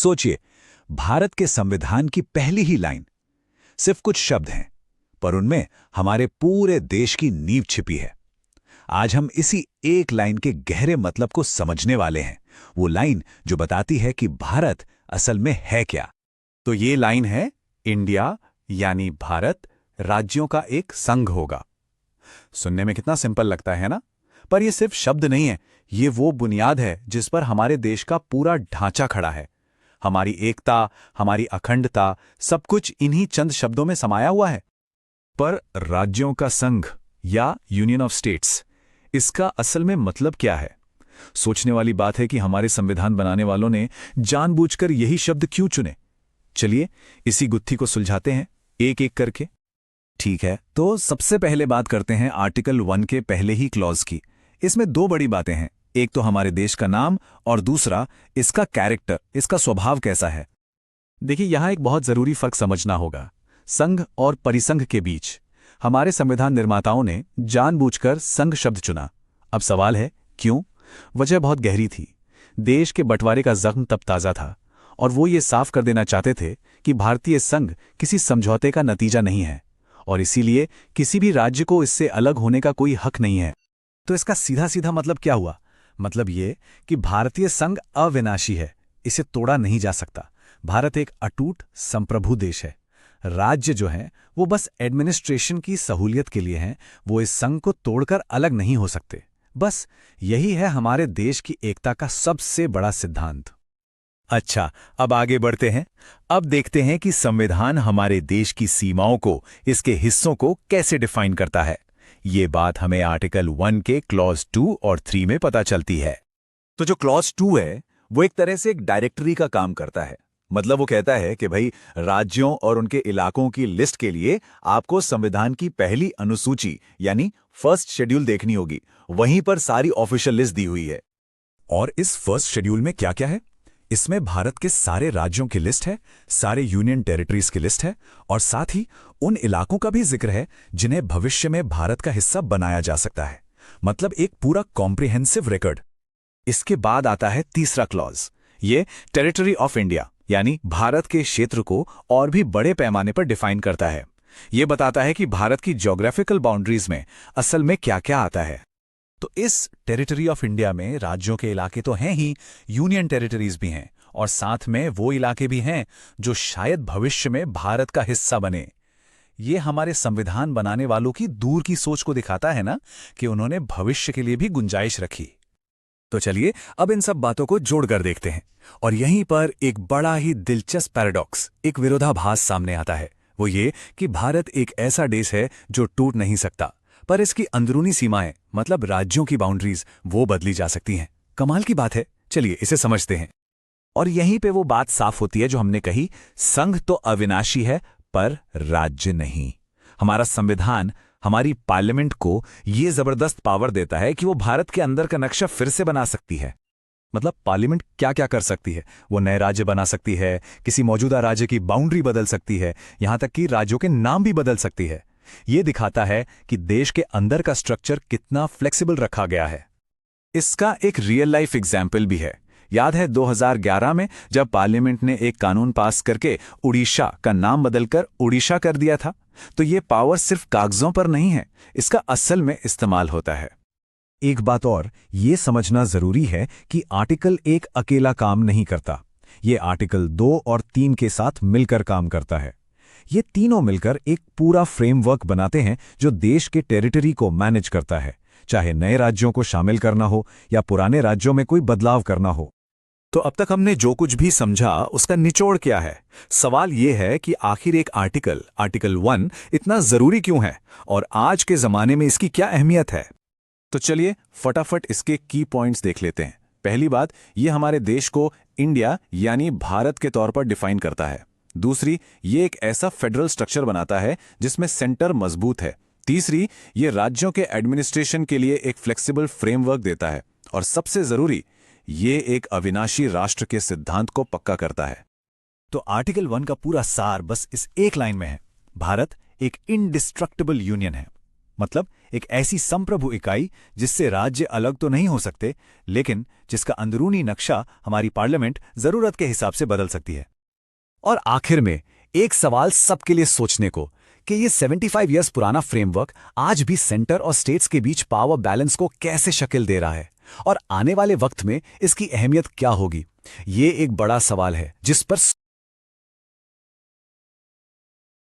सोचिए, भारत के संविधान की पहली ही लाइन, सिर्फ कुछ शब्द हैं, पर उनमें हमारे पूरे देश की नींव छिपी है। आज हम इसी एक लाइन के गहरे मतलब को समझने वाले हैं, वो लाइन जो बताती है कि भारत असल में है क्या। तो ये लाइन है, इंडिया यानी भारत राज्यों का एक संघ होगा। सुनने में कितना सिंपल लगता है ना, पर ये सिर्फ शब्द नहीं है, ये वो बुनियाद है जिस पर हमारे देश का पूरा ढांचा खड़ा है। हमारी एकता, हमारी अखंडता, सब कुछ इन्हीं चंद शब्दों में समाया हुआ है। पर राज्यों का संघ या यूनियन ऑफ स्टेट्स, इसका असल में मतलब क्या है? सोचने वाली बात है कि हमारे संविधान बनाने वालों ने जानबूझकर यही शब्द क्यों चुने। चलिए इसी गुत्थी को सुलझाते हैं एक एक करके। ठीक है, तो सबसे पहले बात करते हैं आर्टिकल 1 के पहले ही क्लॉज की। इसमें दो बड़ी बातें हैं, एक तो हमारे देश का नाम और दूसरा इसका कैरेक्टर, इसका स्वभाव कैसा है। देखिए, यहां एक बहुत जरूरी फर्क समझना होगा, संघ और परिसंघ के बीच। हमारे संविधान निर्माताओं ने जानबूझकर संघ शब्द चुना। अब सवाल है क्यों? वजह बहुत गहरी थी। देश के बंटवारे का जख्म तब ताजा था और वो ये साफ कर देना चाहते थे कि भारतीय संघ किसी समझौते का नतीजा नहीं है और इसीलिए किसी भी राज्य को इससे अलग होने का कोई हक नहीं है। तो इसका सीधा सीधा मतलब क्या हुआ? मतलब ये कि भारतीय संघ अविनाशी है, इसे तोड़ा नहीं जा सकता। भारत एक अटूट संप्रभु देश है। राज्य जो हैं वो बस एडमिनिस्ट्रेशन की सहूलियत के लिए हैं, वो इस संघ को तोड़कर अलग नहीं हो सकते। बस यही है हमारे देश की एकता का सबसे बड़ा सिद्धांत। अच्छा, अब आगे बढ़ते हैं। अब देखते हैं कि संविधान हमारे देश की सीमाओं को, इसके हिस्सों को कैसे डिफाइन करता है। ये बात हमें आर्टिकल 1 के क्लॉज 2 और 3 में पता चलती है। तो जो क्लॉज 2 है वो एक तरह से एक डायरेक्टरी का काम करता है। मतलब वो कहता है कि भाई, राज्यों और उनके इलाकों की लिस्ट के लिए आपको संविधान की पहली अनुसूची यानी फर्स्ट शेड्यूल देखनी होगी। वहीं पर सारी ऑफिशियल लिस्ट दी हुई है। और इस फर्स्ट शेड्यूल में क्या क्या है? इसमें भारत के सारे राज्यों की लिस्ट है, सारे यूनियन टेरिटरीज की लिस्ट है और साथ ही उन इलाकों का भी जिक्र है जिन्हें भविष्य में भारत का हिस्सा बनाया जा सकता है। मतलब एक पूरा कॉम्प्रिहेंसिव रिकॉर्ड। इसके बाद आता है तीसरा क्लॉज। ये टेरिटरी ऑफ इंडिया यानी भारत के क्षेत्र को और भी बड़े पैमाने पर डिफाइन करता है। ये बताता है कि भारत की ज्योग्राफिकल बाउंड्रीज में असल में क्या क्या आता है। तो इस टेरिटरी ऑफ इंडिया में राज्यों के इलाके तो हैं ही, यूनियन टेरिटरीज भी हैं और साथ में वो इलाके भी हैं जो शायद भविष्य में भारत का हिस्सा बने। ये हमारे संविधान बनाने वालों की दूर की सोच को दिखाता है ना, कि उन्होंने भविष्य के लिए भी गुंजाइश रखी। तो चलिए अब इन सब बातों को जोड़कर देखते हैं और यहीं पर एक बड़ा ही दिलचस्प पैराडॉक्स, एक विरोधाभास सामने आता है। वो ये कि भारत एक ऐसा देश है जो टूट नहीं सकता, पर इसकी अंदरूनी सीमाएं, मतलब राज्यों की बाउंड्रीज, वो बदली जा सकती हैं। कमाल की बात है, चलिए इसे समझते हैं। और यहीं पे वो बात साफ होती है जो हमने कही, संघ तो अविनाशी है पर राज्य नहीं। हमारा संविधान, हमारी पार्लियामेंट को ये जबरदस्त पावर देता है कि वो भारत के अंदर का नक्शा फिर से बना सकती है। मतलब पार्लियामेंट क्या क्या कर सकती है? वो नए राज्य बना सकती है, किसी मौजूदा राज्य की बाउंड्री बदल सकती है, यहां तक कि राज्यों के नाम भी बदल सकती है। ये दिखाता है कि देश के अंदर का स्ट्रक्चर कितना फ्लेक्सिबल रखा गया है। इसका एक रियल लाइफ एग्जाम्पल भी है। याद है 2011 में जब पार्लियामेंट ने एक कानून पास करके उड़ीसा का नाम बदलकर उड़ीसा कर दिया था। तो ये पावर सिर्फ कागजों पर नहीं है, इसका असल में इस्तेमाल होता है। एक बात और ये समझना जरूरी है कि आर्टिकल 1 अकेला काम नहीं करता, ये आर्टिकल 2 और 3 के साथ मिलकर काम करता है। ये तीनों मिलकर एक पूरा फ्रेमवर्क बनाते हैं जो देश के टेरिटरी को मैनेज करता है, चाहे नए राज्यों को शामिल करना हो या पुराने राज्यों में कोई बदलाव करना हो। तो अब तक हमने जो कुछ भी समझा उसका निचोड़ क्या है? सवाल यह है कि आखिर एक आर्टिकल 1 इतना जरूरी क्यों है और आज के जमाने में इसकी क्या अहमियत है? तो चलिए फटाफट इसके की पॉइंट्स देख लेते हैं। पहली बात, यह हमारे देश को इंडिया यानी भारत के तौर पर डिफाइन करता है। दूसरी, ये एक ऐसा फेडरल स्ट्रक्चर बनाता है जिसमें सेंटर मजबूत है। तीसरी, ये राज्यों के एडमिनिस्ट्रेशन के लिए एक फ्लेक्सिबल फ्रेमवर्क देता है। और सबसे जरूरी, ये एक अविनाशी राष्ट्र के सिद्धांत को पक्का करता है। तो आर्टिकल 1 का पूरा सार बस इस एक लाइन में है, भारत एक इंडिस्ट्रक्टिबल यूनियन है। मतलब एक ऐसी संप्रभु इकाई जिससे राज्य अलग तो नहीं हो सकते, लेकिन जिसका अंदरूनी नक्शा हमारी पार्लियामेंट जरूरत के हिसाब से बदल सकती है। और आखिर में एक सवाल सबके लिए सोचने को कि ये 75 इयर्स पुराना फ्रेमवर्क आज भी सेंटर और स्टेट्स के बीच पावर बैलेंस को कैसे शक्ल दे रहा है, और आने वाले वक्त में इसकी अहमियत क्या होगी। ये एक बड़ा सवाल है जिस पर